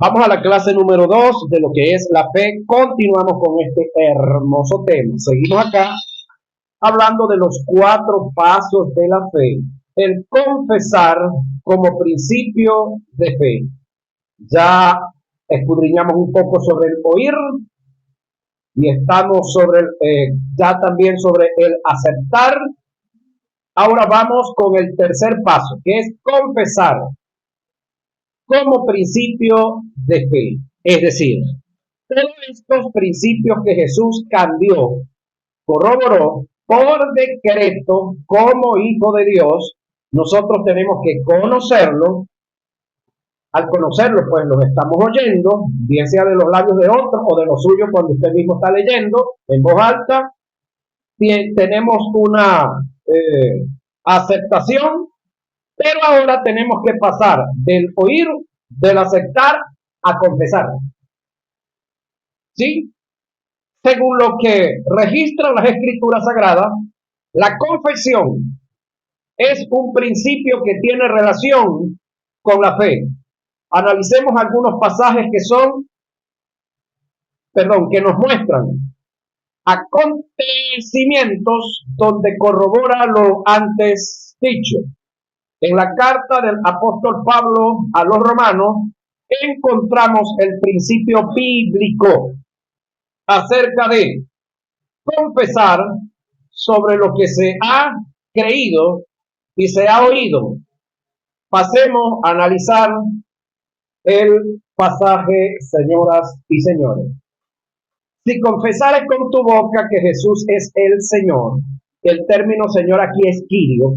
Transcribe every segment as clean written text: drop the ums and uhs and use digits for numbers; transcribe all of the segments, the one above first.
Vamos a la clase número 2 de lo que es la fe. Continuamos con este hermoso tema. Seguimos acá hablando de los 4 pasos de la fe. El confesar como principio de fe. Ya escudriñamos un poco sobre el oír y estamos sobre ya también sobre el aceptar. Ahora vamos con el tercer paso, que es confesar como principio de fe. Es decir, todos estos principios que Jesús cambió, corroboró por decreto como hijo de Dios, nosotros tenemos que conocerlo. Al conocerlo, pues los estamos oyendo, bien sea de los labios de otros o de los suyos cuando usted mismo está leyendo en voz alta. Tenemos una aceptación, pero ahora tenemos que pasar del oír, del aceptar, a confesar. ¿Sí? Según lo que registran las escrituras sagradas, la confesión es un principio que tiene relación con la fe. Analicemos algunos pasajes que nos muestran acontecimientos donde corrobora lo antes dicho. En la carta del apóstol Pablo a los romanos encontramos el principio bíblico acerca de confesar sobre lo que se ha creído y se ha oído. Pasemos a analizar el pasaje, señoras y señores. Si confesares con tu boca que Jesús es el Señor, el término Señor aquí es Kyrio.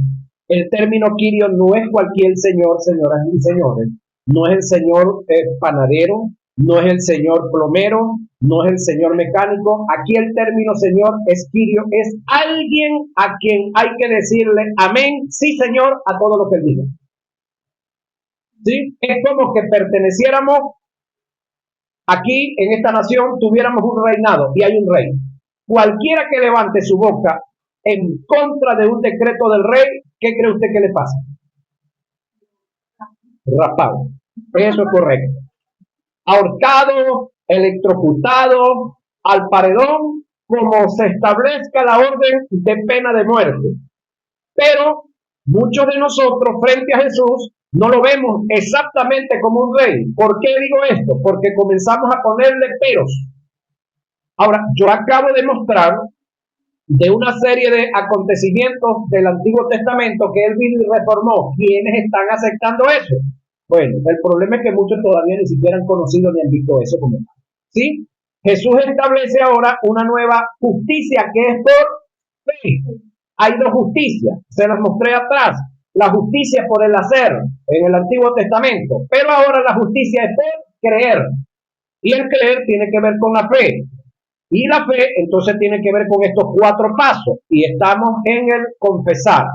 El término Kyrio no es cualquier Señor, señoras y señores. No es el Señor panadero, no es el Señor plomero, no es el Señor mecánico. Aquí el término Señor es Kyrio, es alguien a quien hay que decirle amén, sí Señor, a todo lo que él diga. ¿Sí? Es como que perteneciéramos aquí en esta nación, tuviéramos un reinado y hay un rey. Cualquiera que levante su boca en contra de un decreto del rey, ¿qué cree usted que le pasa? Rapado. Eso es correcto. Ahorcado, electrocutado, al paredón, como se establezca la orden de pena de muerte. Pero muchos de nosotros frente a Jesús no lo vemos exactamente como un rey. ¿Por qué digo esto? Porque comenzamos a ponerle peros. Ahora, yo acabo de mostrar de una serie de acontecimientos del Antiguo Testamento que él vino y reformó. ¿Quiénes están aceptando eso? Bueno, el problema es que muchos todavía ni siquiera han conocido ni han visto eso como tal. ¿Sí? Jesús establece ahora una nueva justicia que es por fe. Hay 2 justicias, se las mostré atrás. La justicia por el hacer en el Antiguo Testamento, pero ahora la justicia es por creer. Y el creer tiene que ver con la fe. Y la fe entonces tiene que ver con estos 4 pasos. Y estamos en el confesar.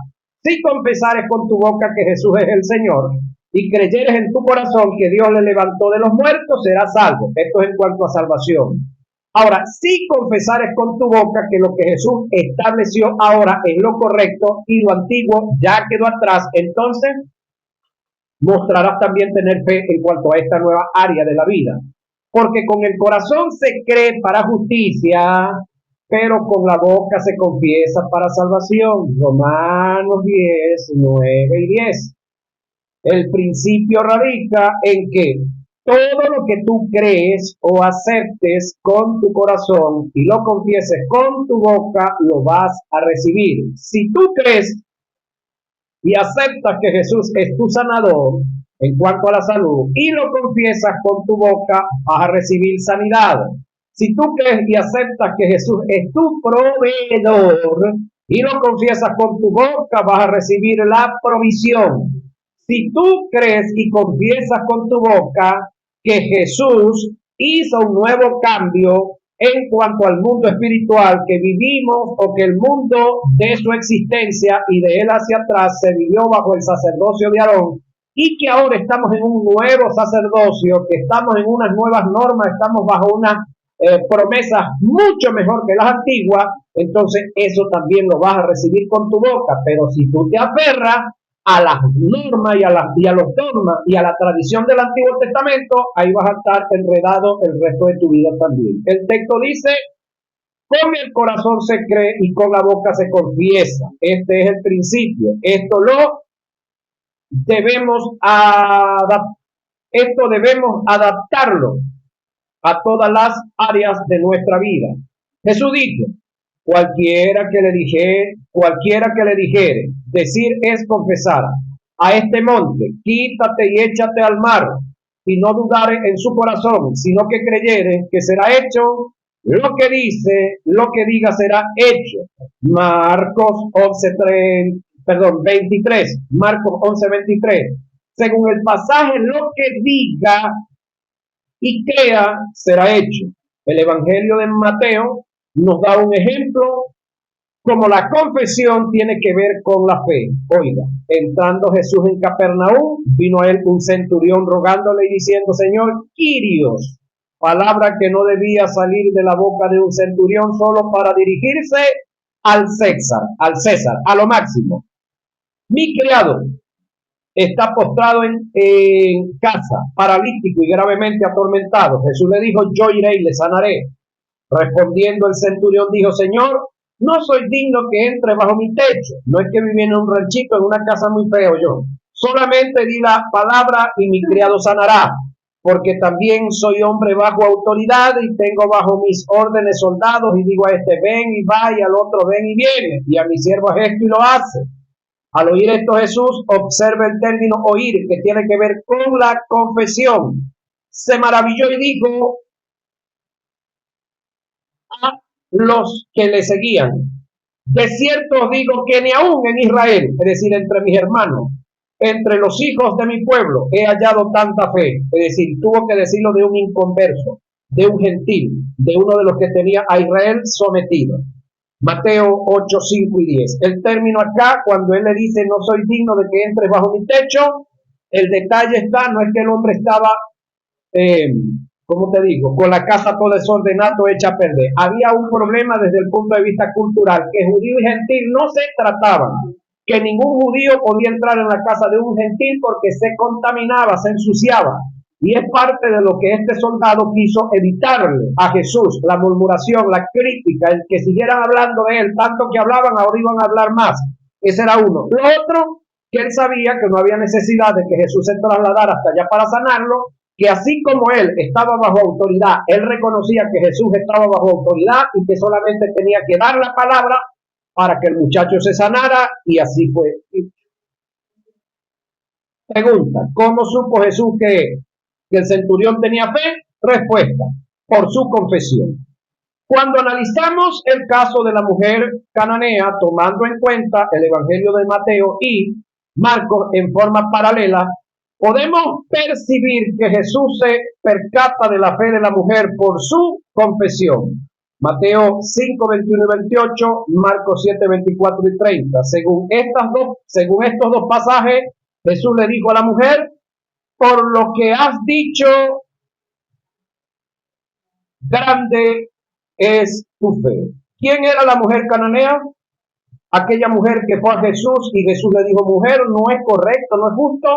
Si confesares con tu boca que Jesús es el Señor y creyeres en tu corazón que Dios le levantó de los muertos, serás salvo. Esto es en cuanto a salvación. Ahora, si confesares con tu boca que lo que Jesús estableció ahora es lo correcto y lo antiguo ya quedó atrás, entonces mostrarás también tener fe en cuanto a esta nueva área de la vida. Porque con el corazón se cree para justicia, pero con la boca se confiesa para salvación. Romanos 10, 9 y 10. El principio radica en que todo lo que tú crees o aceptes con tu corazón y lo confieses con tu boca, lo vas a recibir. Si tú crees y aceptas que Jesús es tu sanador en cuanto a la salud y lo confiesas con tu boca, vas a recibir sanidad. Si tú crees y aceptas que Jesús es tu proveedor y lo confiesas con tu boca, vas a recibir la provisión. Si tú crees y confiesas con tu boca que Jesús hizo un nuevo cambio en cuanto al mundo espiritual que vivimos o que el mundo de su existencia y de él hacia atrás se vivió bajo el sacerdocio de Aarón y que ahora estamos en un nuevo sacerdocio, que estamos en unas nuevas normas, estamos bajo unas promesas mucho mejor que las antiguas, entonces eso también lo vas a recibir con tu boca. Pero si tú te aferras a las normas y a los dogmas y a la tradición del Antiguo Testamento, ahí vas a estar enredado el resto de tu vida también. El texto dice: con el corazón se cree y con la boca se confiesa. Este es el principio. Esto debemos adaptarlo a todas las áreas de nuestra vida. Jesús dijo: cualquiera que le dijere, decir es confesar a este monte, quítate y échate al mar, y no dudare en su corazón, sino que creyere que será hecho lo que dice, lo que diga será hecho. Marcos 23. Marcos 11:23. Según el pasaje, lo que diga y crea será hecho. El Evangelio de Mateo nos da un ejemplo como la confesión tiene que ver con la fe. Oiga, entrando Jesús en Capernaum, vino a él un centurión rogándole y diciendo: Señor, Kyrios, palabra que no debía salir de la boca de un centurión solo para dirigirse al César, a lo máximo. Mi criado está postrado en casa, paralítico y gravemente atormentado. Jesús le dijo: yo iré y le sanaré. Respondiendo el centurión dijo: Señor, no soy digno que entre bajo mi techo. No es que viví en un ranchito, en una casa muy feo yo. Solamente di la palabra y mi criado sanará, porque también soy hombre bajo autoridad y tengo bajo mis órdenes soldados, y digo a este ven y va, y al otro ven y viene, y a mi siervo es esto y lo hace. Al oír esto Jesús observa el término oír, que tiene que ver con la confesión. Se maravilló y dijo a los que le seguían: de cierto os digo que ni aún en Israel, es decir, entre mis hermanos, entre los hijos de mi pueblo, he hallado tanta fe. Es decir, tuvo que decirlo de un inconverso, de un gentil, de uno de los que tenía a Israel sometido. Mateo 8, 5 y 10. El término acá, cuando él le dice no soy digno de que entres bajo mi techo, el detalle está, no es que el hombre estaba, ¿cómo te digo?, con la casa todo desordenado, hecha a perder. Había un problema desde el punto de vista cultural, que judío y gentil no se trataban, que ningún judío podía entrar en la casa de un gentil porque se contaminaba, se ensuciaba. Y es parte de lo que este soldado quiso evitarle a Jesús, la murmuración, la crítica, el que siguieran hablando de él, tanto que hablaban, ahora iban a hablar más. Ese era uno. Lo otro, que él sabía que no había necesidad de que Jesús se trasladara hasta allá para sanarlo, que así como él estaba bajo autoridad, él reconocía que Jesús estaba bajo autoridad y que solamente tenía que dar la palabra para que el muchacho se sanara, y así fue. Pregunta: ¿cómo supo Jesús que el centurión tenía fe? Respuesta: por su confesión. Cuando analizamos el caso de la mujer cananea, tomando en cuenta el Evangelio de Mateo y Marcos en forma paralela, podemos percibir que Jesús se percata de la fe de la mujer por su confesión. Mateo 5, 21 y 28, Marcos 7, 24 y 30. Según estos dos pasajes, Jesús le dijo a la mujer: por lo que has dicho, grande es tu fe. ¿Quién era la mujer cananea? Aquella mujer que fue a Jesús y Jesús le dijo: mujer, no es correcto, no es justo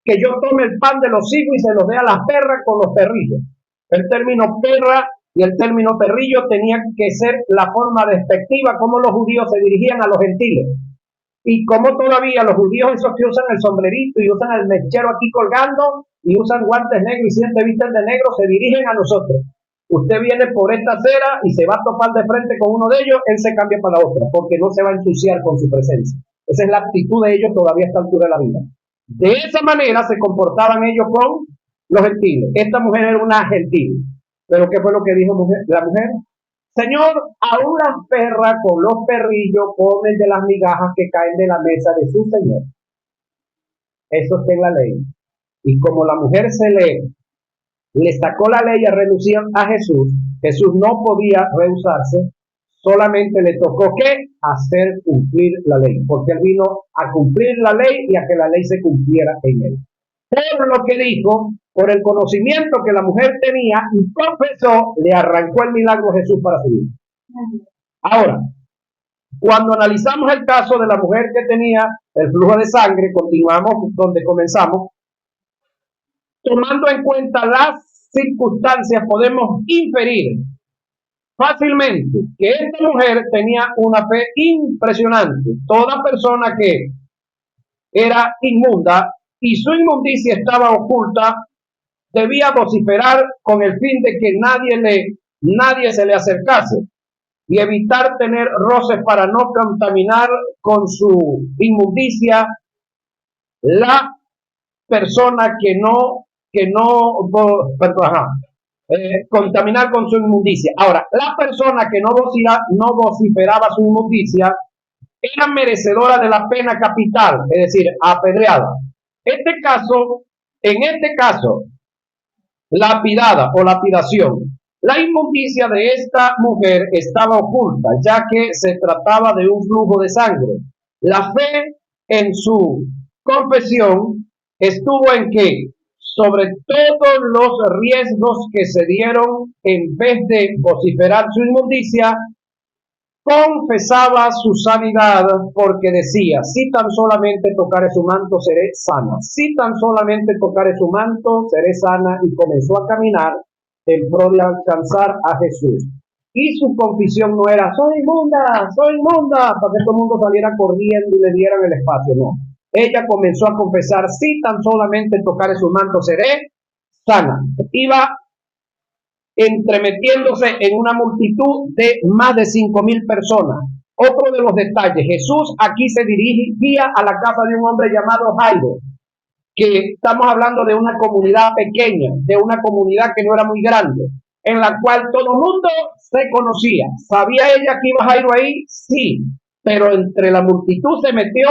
que yo tome el pan de los hijos y se los dé a las perras con los perrillos. El término perra y el término perrillo tenían que ser la forma despectiva como los judíos se dirigían a los gentiles. Y como todavía los judíos esos que usan el sombrerito y usan el mechero aquí colgando y usan guantes negros y siempre visten de negro, se dirigen a nosotros. Usted viene por esta acera y se va a topar de frente con uno de ellos, él se cambia para la otra, porque no se va a ensuciar con su presencia. Esa es la actitud de ellos todavía a esta altura de la vida. De esa manera se comportaban ellos con los gentiles. Esta mujer era una gentil. Pero ¿qué fue lo que dijo la mujer? Señor, aún las perras con los perrillos comen de las migajas que caen de la mesa de su Señor. Eso está en la ley. Y como la mujer le sacó la ley a renunciar a Jesús, Jesús no podía rehusarse, solamente le tocó ¿qué? Hacer cumplir la ley, porque él vino a cumplir la ley y a que la ley se cumpliera en él. Por lo que dijo, por el conocimiento que la mujer tenía y confesó, le arrancó el milagro a Jesús para su vida. Ahora, Cuando analizamos el caso de la mujer que tenía el flujo de sangre, continuamos donde comenzamos, tomando en cuenta las circunstancias, podemos inferir fácilmente que esta mujer tenía una fe impresionante. Toda persona que era inmunda y su inmundicia estaba oculta, debía vociferar con el fin de que nadie se le acercase y evitar tener roces para no contaminar con su inmundicia la persona contaminar con su inmundicia. Ahora, la persona que no vociferaba su inmundicia era merecedora de la pena capital, es decir, apedreada. En este caso, lapidada o lapidación. La inmundicia de esta mujer estaba oculta, ya que se trataba de un flujo de sangre. La fe en su confesión estuvo en que, sobre todos los riesgos que se dieron, en vez de vociferar su inmundicia, confesaba su sanidad, porque decía: si tan solamente tocare su manto seré sana, si tan solamente tocare su manto seré sana, y comenzó a caminar en pro de alcanzar a Jesús. Y su confesión no era soy inmunda, para que todo el mundo saliera corriendo y le dieran el espacio, no. Ella comenzó a confesar: si tan solamente tocare su manto seré sana. Iba entremetiéndose en una multitud de más de 5,000 personas. Otro de los detalles: Jesús aquí se dirigía a la casa de un hombre llamado Jairo, que estamos hablando de una comunidad pequeña, de una comunidad que no era muy grande, en la cual todo el mundo se conocía. ¿Sabía ella que iba Jairo ahí? Sí, pero entre la multitud se metió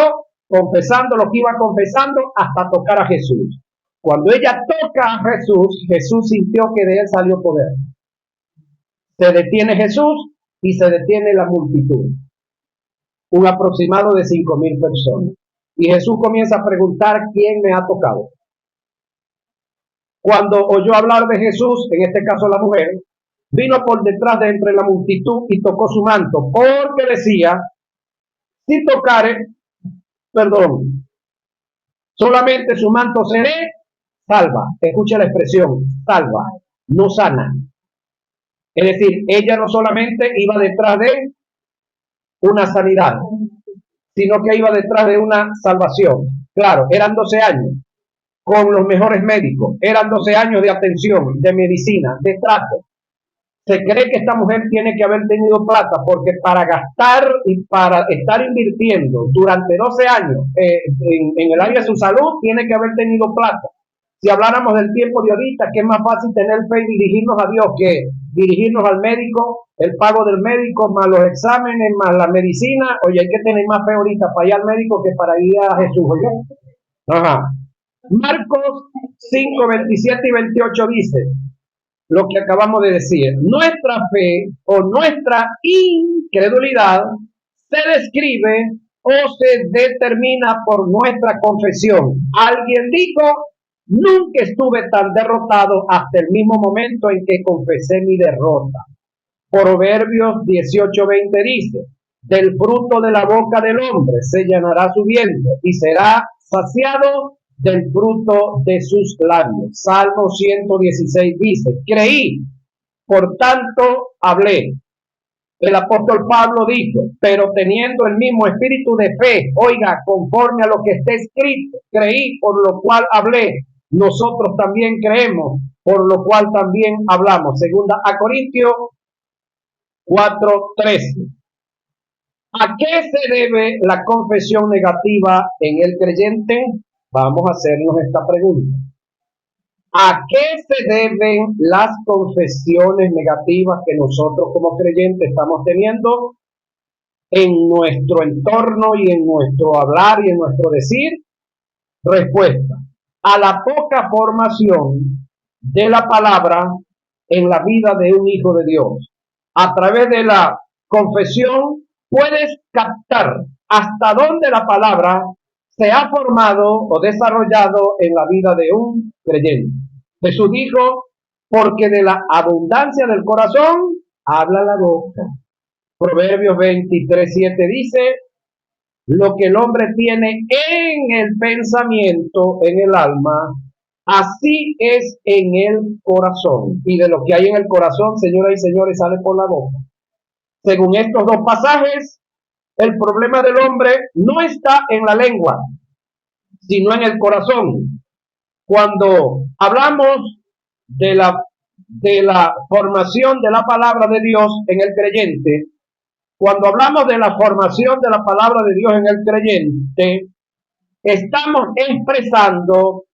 confesando lo que iba confesando hasta tocar a Jesús. Cuando ella toca a Jesús, Jesús sintió que de él salió poder. Se detiene Jesús y se detiene la multitud, un aproximado de 5,000 personas. Y Jesús comienza a preguntar: ¿quién me ha tocado? Cuando oyó hablar de Jesús, en este caso la mujer, vino por detrás de entre la multitud y tocó su manto, porque decía: si tocare, solamente su manto seré salva. Escucha la expresión, salva, no sana. Es decir, ella no solamente iba detrás de una sanidad, sino que iba detrás de una salvación. Claro, eran 12 años con los mejores médicos, eran 12 años de atención, de medicina, de trato. Se cree que esta mujer tiene que haber tenido plata, porque para gastar y para estar invirtiendo durante 12 años en el área de su salud, tiene que haber tenido plata. Si habláramos del tiempo de ahorita, que es más fácil tener fe y dirigirnos a Dios que dirigirnos al médico, el pago del médico, más los exámenes, más la medicina. Oye, hay que tener más fe ahorita para ir al médico que para ir a Jesús. Oye. Ajá. Marcos 5, 27 y 28 dice lo que acabamos de decir: nuestra fe o nuestra incredulidad se describe o se determina por nuestra confesión. Alguien dijo: nunca estuve tan derrotado hasta el mismo momento en que confesé mi derrota. Proverbios 18:20 dice: del fruto de la boca del hombre se llenará su vientre y será saciado del fruto de sus labios. Salmo 116 dice: creí, por tanto hablé. El apóstol Pablo dijo: pero teniendo el mismo espíritu de fe, oiga, conforme a lo que está escrito, creí, por lo cual hablé. Nosotros también creemos, por lo cual también hablamos. Segunda a Corintios 4:13. ¿A qué se debe la confesión negativa en el creyente? Vamos a hacernos esta pregunta. ¿A qué se deben las confesiones negativas que nosotros como creyentes estamos teniendo en nuestro entorno y en nuestro hablar y en nuestro decir? Respuesta: a la poca formación de la palabra en la vida de un hijo de Dios. A través de la confesión puedes captar hasta dónde la palabra se ha formado o desarrollado en la vida de un creyente. Jesús dijo: porque de la abundancia del corazón habla la boca. Proverbios 23:7 dice, lo que el hombre tiene en el pensamiento, en el alma, así es en el corazón. Y de lo que hay en el corazón, señoras y señores, sale por la boca. Según estos dos pasajes, el problema del hombre no está en la lengua, sino en el corazón. Cuando hablamos de la formación de la palabra de Dios en el creyente, cuando hablamos de la formación de la palabra de Dios en el creyente, estamos expresando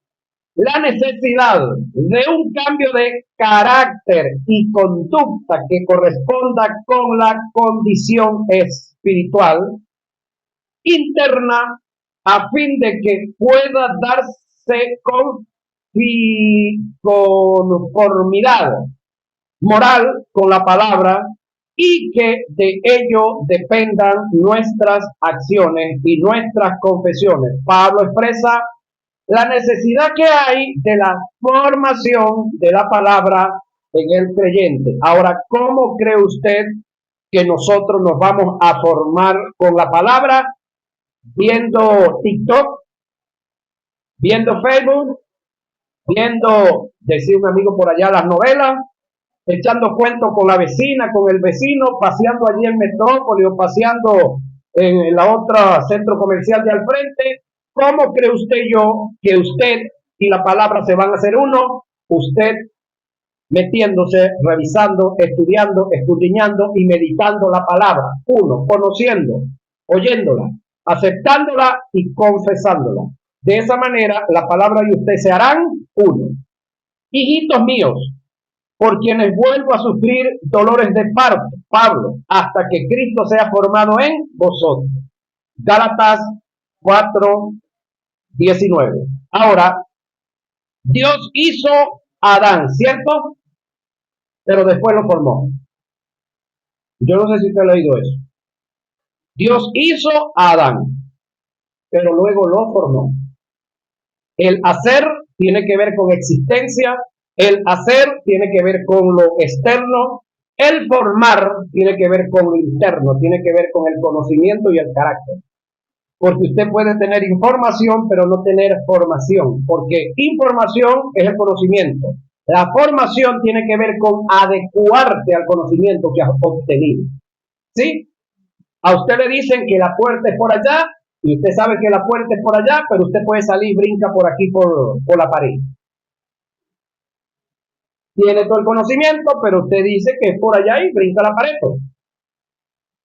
la necesidad de un cambio de carácter y conducta que corresponda con la condición espiritual interna a fin de que pueda darse conformidad moral con la palabra y que de ello dependan nuestras acciones y nuestras confesiones. Pablo expresa la necesidad que hay de la formación de la palabra en el creyente. Ahora, ¿cómo cree usted que nosotros nos vamos a formar con la palabra? Viendo TikTok, viendo Facebook, viendo, decía un amigo por allá, las novelas, echando cuentos con la vecina, con el vecino, paseando allí en Metrópoli o paseando en la otra centro comercial de al frente. ¿Cómo cree usted que usted y la palabra se van a hacer uno? Usted metiéndose, revisando, estudiando, escudriñando y meditando la palabra. Uno, conociendo, oyéndola, aceptándola y confesándola. De esa manera, la palabra y usted se harán uno. Hijitos míos, por quienes vuelvo a sufrir dolores de parto, Pablo, hasta que Cristo sea formado en vosotros. Gálatas 4:19. Ahora, Dios hizo a Adán, ¿cierto? Pero después lo formó. Yo no sé si usted ha leído eso. Dios hizo a Adán, pero luego lo formó. El hacer tiene que ver con existencia, el hacer tiene que ver con lo externo, el formar tiene que ver con lo interno, tiene que ver con el conocimiento y el carácter. Porque usted puede tener información, pero no tener formación, porque información es el conocimiento. La formación tiene que ver con adecuarte al conocimiento que has obtenido. ¿Sí? A usted le dicen que la puerta es por allá, y usted sabe que la puerta es por allá, pero usted puede salir y brinca por aquí, por la pared. Tiene todo el conocimiento, pero usted dice que es por allá y brinca la pared.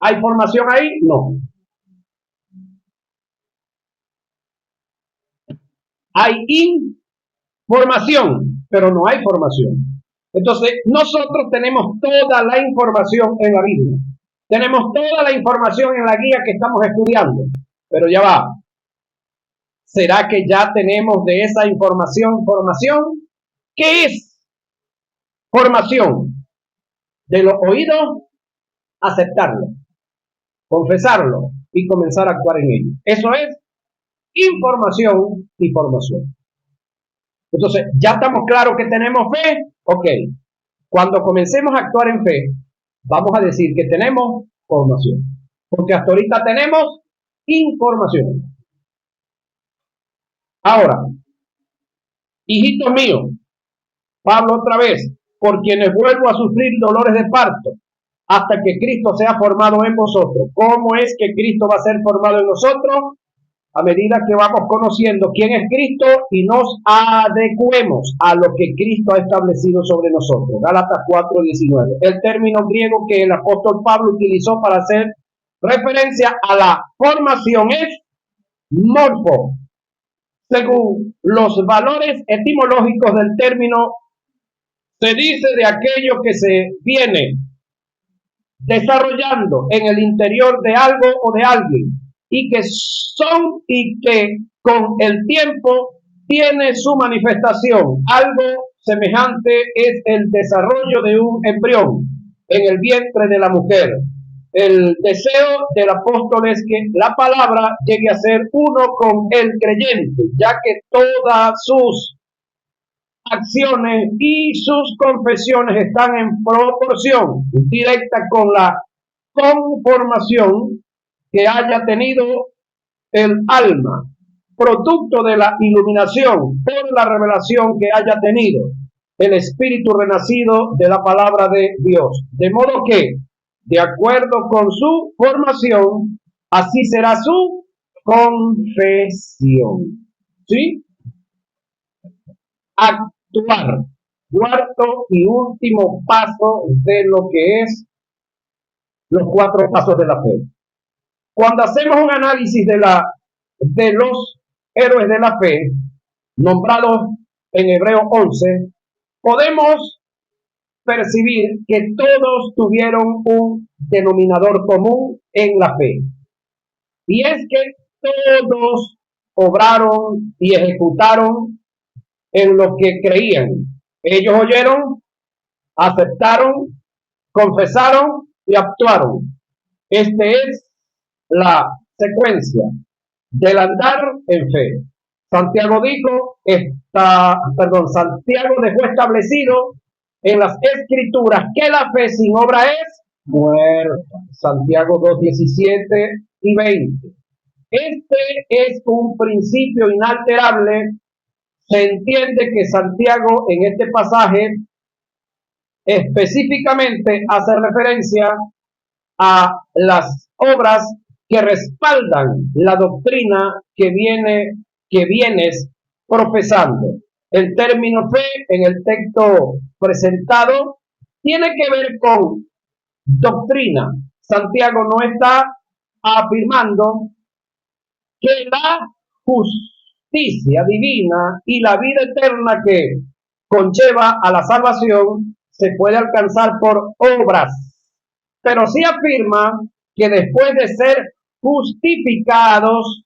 ¿Hay formación ahí? No. Hay información, pero no hay formación. Entonces, nosotros tenemos toda la información en la Biblia. Tenemos toda la información en la guía que estamos estudiando. Pero ya va. ¿Será que ya tenemos de esa información formación? ¿Qué es formación? De lo oído, aceptarlo, confesarlo y comenzar a actuar en ello. Eso es información y formación. Entonces, ¿ya estamos claros que tenemos fe? Ok. Cuando comencemos a actuar en fe, vamos a decir que tenemos formación. Porque hasta ahorita tenemos información. Ahora, hijitos míos, Pablo otra vez, por quienes vuelvo a sufrir dolores de parto, hasta que Cristo sea formado en vosotros. ¿Cómo es que Cristo va a ser formado en nosotros? A medida que vamos conociendo quién es Cristo y nos adecuemos a lo que Cristo ha establecido sobre nosotros. Gálatas 4:19. El término griego que el apóstol Pablo utilizó para hacer referencia a la formación es morfo. Según los valores etimológicos del término, se dice de aquello que se viene desarrollando en el interior de algo o de alguien y que con el tiempo tiene su manifestación. Algo semejante es el desarrollo de un embrión en el vientre de la mujer. El deseo del apóstol es que la palabra llegue a ser uno con el creyente, ya que todas sus acciones y sus confesiones están en proporción directa con la conformación que haya tenido el alma, producto de la iluminación por la revelación que haya tenido el espíritu renacido de la palabra de Dios. De modo que, de acuerdo con su formación, así será su confesión. ¿Sí? Actuar. Cuarto y último paso de lo que es los 4 pasos de la fe. Cuando hacemos un análisis de los héroes de la fe, nombrados en Hebreos 11, podemos percibir que todos tuvieron un denominador común en la fe. Y es que todos obraron y ejecutaron en lo que creían. Ellos oyeron, aceptaron, confesaron y actuaron. Esta es la secuencia del andar en fe. Santiago dejó establecido en las escrituras que la fe sin obra es muerta. Santiago 2:17 y 20. Este es un principio inalterable. Se entiende que Santiago en este pasaje específicamente hace referencia a las obras que respaldan la doctrina que vienes profesando. El término fe en el texto presentado tiene que ver con doctrina. Santiago no está afirmando que la justicia divina y la vida eterna que conlleva a la salvación se puede alcanzar por obras, pero sí afirma que después de ser justificados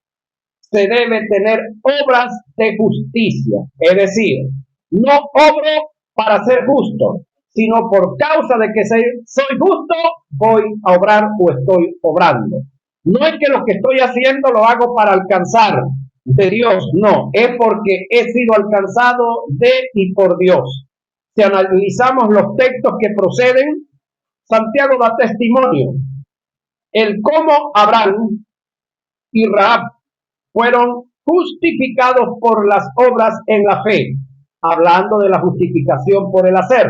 se debe tener obras de justicia, es decir, no obro para ser justo, sino por causa de que soy justo, voy a obrar o estoy obrando. No es que lo que estoy haciendo lo hago para alcanzar de Dios, no, es porque he sido alcanzado de y por Dios. Si analizamos los textos que proceden, Santiago da testimonio el cómo Abraham y Rahab fueron justificados por las obras en la fe, hablando de la justificación por el hacer.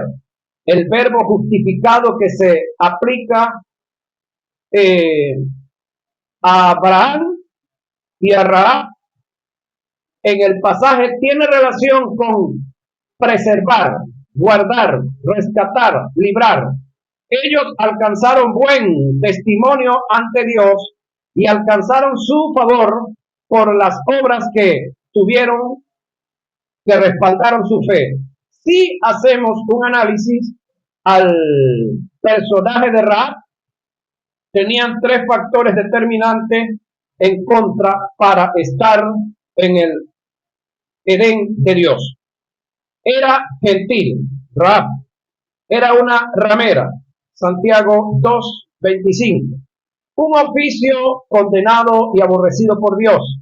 El verbo justificado que se aplica a Abraham y a Rahab en el pasaje tiene relación con preservar, guardar, rescatar, librar. Ellos alcanzaron buen testimonio ante Dios y alcanzaron su favor por las obras que tuvieron, que respaldaron su fe. Si hacemos un análisis al personaje de Rahab, tenían 3 factores determinantes en contra para estar en el Edén de Dios. Era gentil, Rahab. Era una ramera, Santiago 2:25. Un oficio condenado y aborrecido por Dios.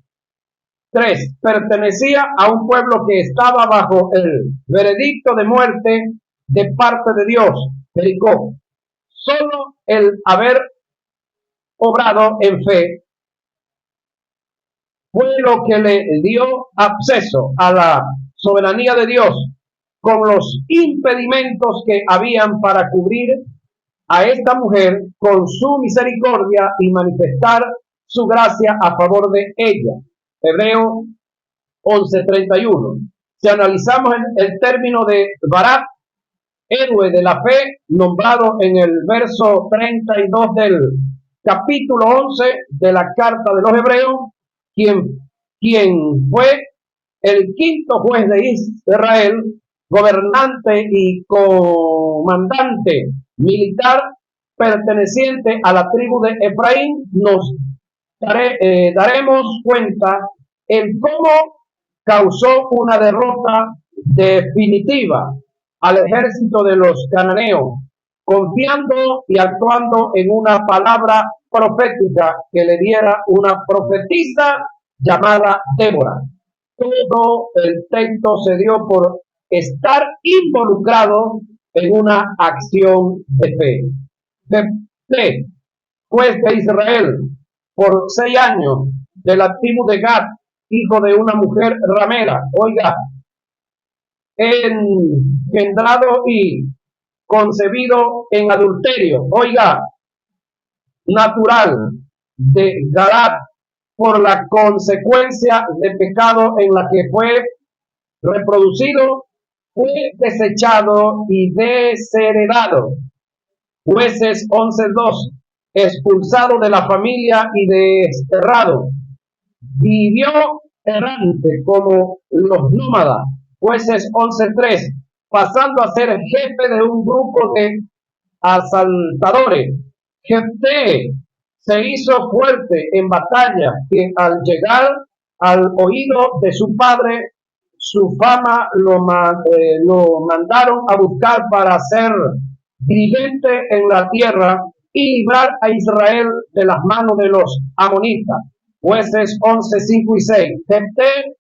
3. Pertenecía a un pueblo que estaba bajo el veredicto de muerte de parte de Dios, Jericó. Solo el haber obrado en fe fue lo que le dio acceso a la soberanía de Dios con los impedimentos que habían para cubrir a esta mujer con su misericordia y manifestar su gracia a favor de ella. Hebreo 11:31. Si analizamos el término de Barak, héroe de la fe, nombrado en el verso 32 del capítulo 11 de la carta de los Hebreos, quien fue el 5.º juez de Israel, gobernante y comandante militar perteneciente a la tribu de Efraín, nos daremos cuenta en cómo causó una derrota definitiva al ejército de los cananeos, confiando y actuando en una palabra profética que le diera una profetisa llamada Débora. Todo el texto se dio por estar involucrado en una acción de fe. De fe. juez de Israel, por 6 años, de la tribu de Gad, hijo de una mujer ramera. Oiga, engendrado y concebido en adulterio. Oiga, natural de Gad, por la consecuencia de pecado en la que fue reproducido, fue desechado y desheredado. Jueces 11:2, expulsado de la familia y desterrado. Vivió errante como los nómadas. Jueces 11:3, pasando a ser jefe de un grupo de asaltadores. Jefté se hizo fuerte en batalla, que al llegar al oído de su padre, su fama lo mandaron a buscar para ser dirigente en la tierra y librar a Israel de las manos de los amonitas. Jueces 11:5 y 6. Jefté,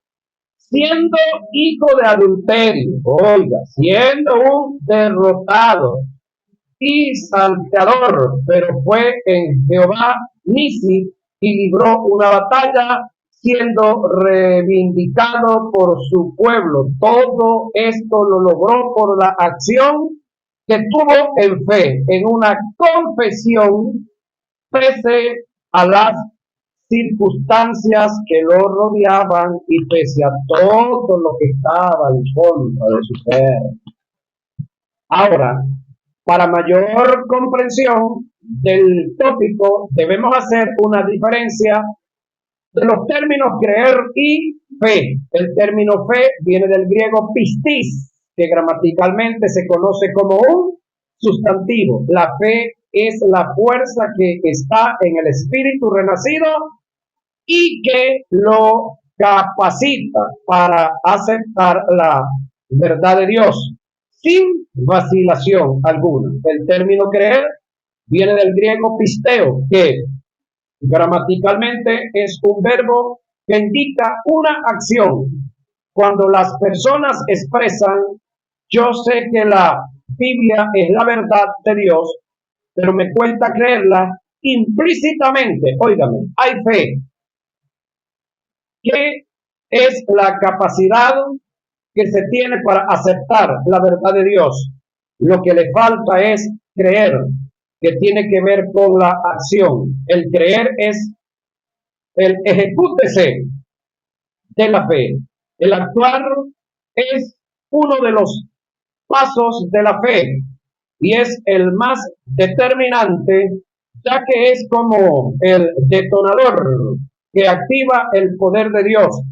siendo hijo de adulterio, oiga, siendo un derrotado y salteador, pero fue en Jehová Nisi y libró una batalla, siendo reivindicado por su pueblo. Todo esto lo logró por la acción que tuvo en fe, en una confesión, pese a las circunstancias que lo rodeaban y pese a todo lo que estaba en contra de su ser. Ahora, para mayor comprensión del tópico, debemos hacer una diferencia de los términos creer y fe. El término fe viene del griego pistis, que gramaticalmente se conoce como un sustantivo. La fe es la fuerza que está en el espíritu renacido y que lo capacita para aceptar la verdad de Dios sin vacilación alguna. El término creer viene del griego pisteo, que gramaticalmente es un verbo que indica una acción. Cuando las personas expresan, yo sé que la Biblia es la verdad de Dios, pero me cuesta creerla, implícitamente, óigame, hay fe, que es la capacidad que se tiene para aceptar la verdad de Dios. Lo que le falta es creer, que tiene que ver con la acción. El creer es el ejecútese de la fe. El actuar es uno de los pasos de la fe y es el más determinante, ya que es como el detonador que activa el poder de Dios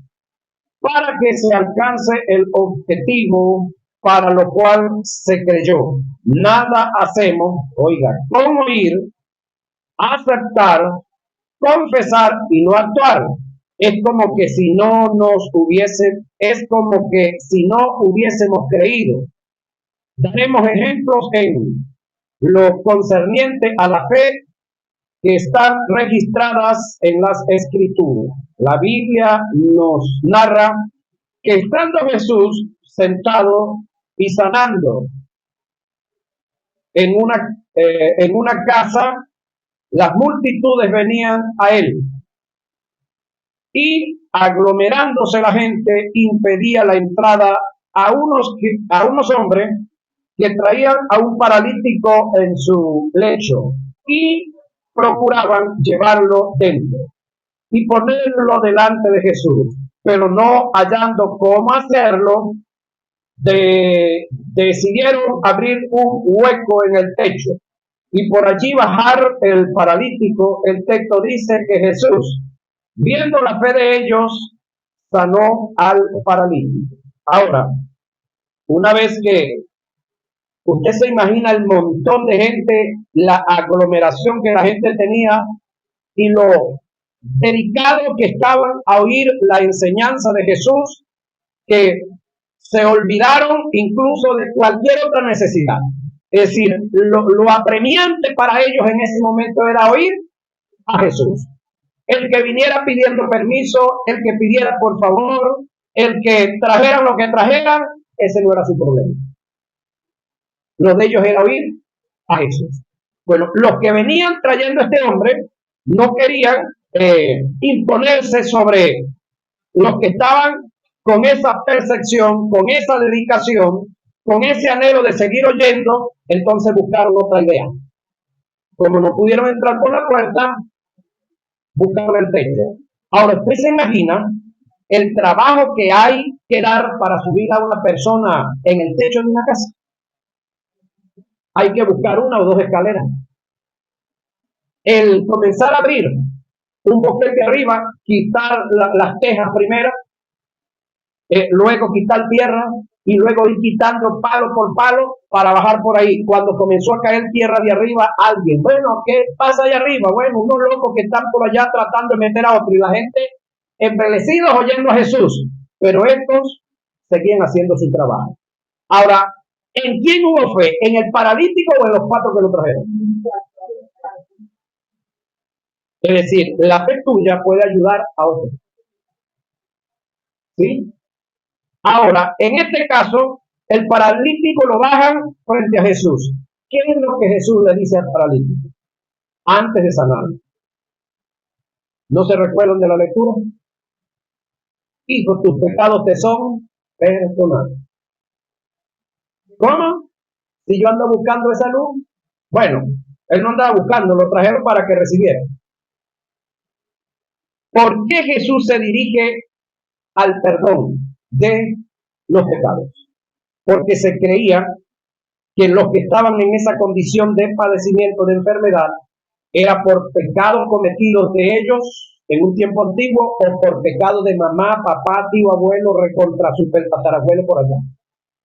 para que se alcance el objetivo para lo cual se creyó. Nada hacemos, oiga, con oír, aceptar, confesar y no actuar. Es como que si no nos hubiese, es como que si no hubiésemos creído. Daremos ejemplos en lo concerniente a la fe que están registradas en las Escrituras. La Biblia nos narra que estando Jesús sentado y sanando en una casa, las multitudes venían a él y aglomerándose la gente impedía la entrada a unos hombres que traían a un paralítico en su lecho y procuraban llevarlo dentro y ponerlo delante de Jesús, pero no hallando cómo hacerlo, decidieron abrir un hueco en el techo y por allí bajar el paralítico. El texto dice que Jesús, viendo la fe de ellos, sanó al paralítico. Ahora, una vez que usted se imagina el montón de gente, la aglomeración que la gente tenía y lo dedicados que estaban a oír la enseñanza de Jesús, que se olvidaron incluso de cualquier otra necesidad. Es decir, lo apremiante para ellos en ese momento era oír a Jesús. El que viniera pidiendo permiso, el que pidiera por favor, el que trajeran lo que trajeran, ese no era su problema. Lo de ellos era oír a Jesús. Bueno, los que venían trayendo a este hombre no querían imponerse sobre los que estaban con esa percepción, con esa dedicación, con ese anhelo de seguir oyendo. Entonces buscaron otra idea. Como no pudieron entrar por la puerta, buscaron el techo. Ahora, usted se imagina el trabajo que hay que dar para subir a una persona en el techo de una casa. Hay que buscar una o dos escaleras. El comenzar a abrir un boquete arriba, quitar las tejas primero, luego quitar tierra y luego ir quitando palo por palo para bajar por ahí. Cuando comenzó a caer tierra de arriba, alguien, bueno, ¿qué pasa allá arriba? Bueno, unos locos que están por allá tratando de meter a otro, y la gente embelecidos oyendo a Jesús, pero estos seguían haciendo su trabajo. Ahora, ¿en quién hubo fe? ¿En el paralítico o en los cuatro que lo trajeron? Es decir, la fe tuya puede ayudar a otros. ¿Sí? Ahora, en este caso, el paralítico lo bajan frente a Jesús. ¿Qué es lo que Jesús le dice al paralítico antes de sanarlo? ¿No se recuerdan de la lectura? Hijo, tus pecados te son perdonados. ¿Cómo? Si yo ando buscando esa luz. Bueno, él no andaba buscando, lo trajeron para que recibiera. ¿Por qué Jesús se dirige al perdón de los pecados? Porque se creía que los que estaban en esa condición de padecimiento, de enfermedad, era por pecados cometidos de ellos en un tiempo antiguo o por pecado de mamá, papá, tío, abuelo, recontra super tatarabuelo por allá.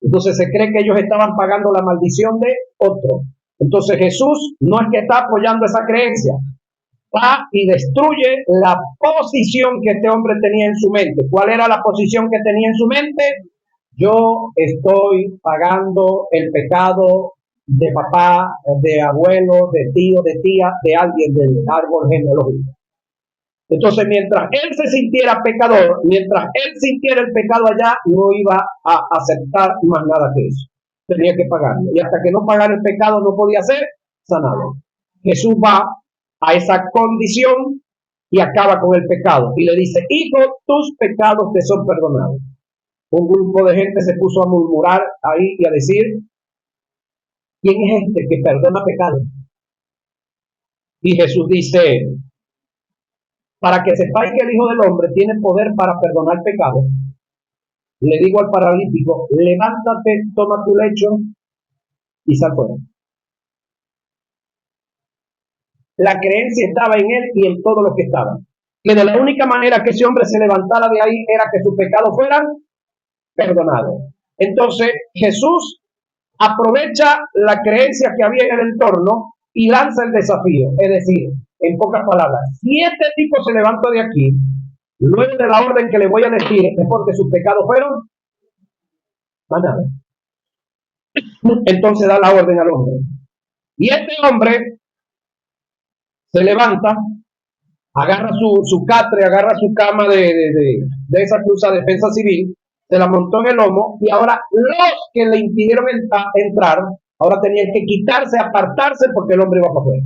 Entonces se cree que ellos estaban pagando la maldición de otro. Entonces Jesús no es que está apoyando esa creencia, va y destruye la posición que este hombre tenía en su mente. ¿Cuál era la posición que tenía en su mente? Yo estoy pagando el pecado de papá, de abuelo, de tío, de tía, de alguien del árbol genealógico. Entonces, mientras él se sintiera pecador, mientras él sintiera el pecado allá, no iba a aceptar más nada que eso. Tenía que pagarlo. Y hasta que no pagara el pecado, no podía ser sanado. Jesús va a esa condición y acaba con el pecado. Y le dice, hijo, tus pecados te son perdonados. Un grupo de gente se puso a murmurar ahí y a decir, ¿quién es este que perdona pecados? Y Jesús dice, para que sepáis que el Hijo del Hombre tiene poder para perdonar pecados, le digo al paralítico, levántate, toma tu lecho y sal fuera. La creencia estaba en él y en todos los que estaban. Que de la única manera que ese hombre se levantara de ahí era que sus pecados fueran perdonados. Entonces Jesús aprovecha la creencia que había en el entorno y lanza el desafío. Es decir, en pocas palabras, si este tipo se levantó de aquí, luego de la orden que le voy a decir es porque sus pecados fueron sanados. Entonces da la orden al hombre. Y este hombre se levanta, agarra su catre, agarra su cama de esa cruza de defensa civil, se la montó en el lomo y ahora los que le impidieron entrar, ahora tenían que quitarse, apartarse porque el hombre iba para afuera.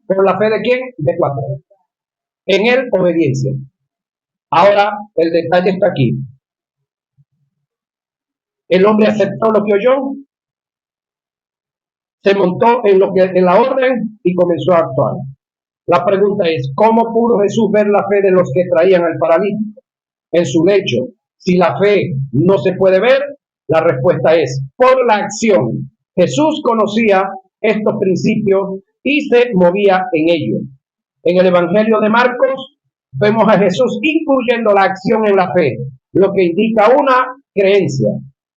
¿Por la fe de quién? De cuatro. En él, obediencia. Ahora, el detalle está aquí. El hombre aceptó lo que oyó, se montó en la orden y comenzó a actuar. La pregunta es, ¿cómo pudo Jesús ver la fe de los que traían al paralítico en su lecho? Si la fe no se puede ver, la respuesta es por la acción. Jesús conocía estos principios y se movía en ellos. En el Evangelio de Marcos vemos a Jesús incluyendo la acción en la fe, lo que indica una creencia.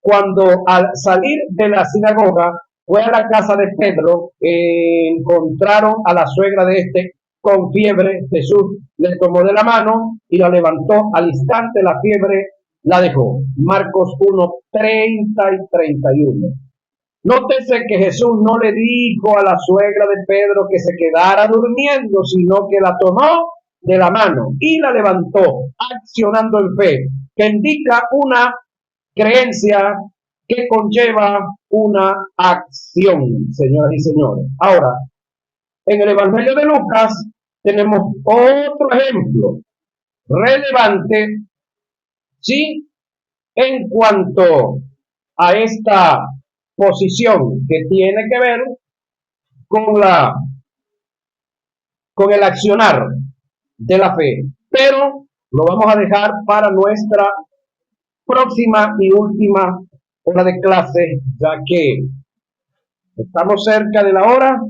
Cuando al salir de la sinagoga fue a la casa de Pedro, encontraron a la suegra de este con fiebre. Jesús le tomó de la mano y la levantó. Al instante la fiebre la dejó. Marcos 1, 30 y 31. Nótese que Jesús no le dijo a la suegra de Pedro que se quedara durmiendo, sino que la tomó de la mano y la levantó, accionando en fe, que indica una creencia que que conlleva una acción, señoras y señores. Ahora, en el Evangelio de Lucas tenemos otro ejemplo relevante, sí, en cuanto a esta posición que tiene que ver con con el accionar de la fe, pero lo vamos a dejar para nuestra próxima y última hora de clase, ya que estamos cerca de la hora